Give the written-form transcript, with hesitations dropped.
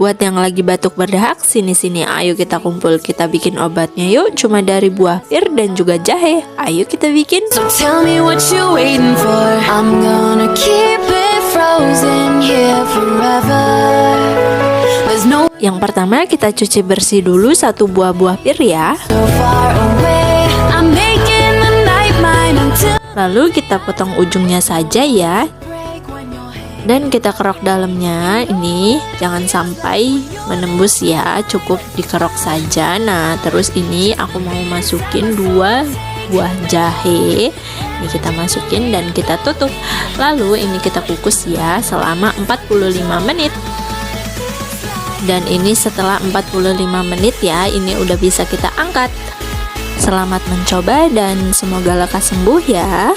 Buat yang lagi batuk berdahak, sini-sini, ayo kita kumpul, kita bikin obatnya yuk. Cuma dari buah pir dan juga jahe. Ayo kita bikin. So tell me what you waiting for. I'm gonna keep it frozen here forever. There's no Yang pertama kita cuci bersih dulu satu buah pir ya. so far away. I'm making the night mine until Lalu kita potong ujungnya saja ya. break when your hand. Dan kita kerok dalamnya. Ini jangan sampai menembus ya, cukup dikerok saja. Nah terus ini aku mau masukin 2 buah jahe. Ini kita masukin dan kita tutup. Lalu ini kita kukus ya selama 45 menit. Dan ini setelah 45 menit ya, ini udah bisa kita angkat. Selamat mencoba dan semoga lekas sembuh ya.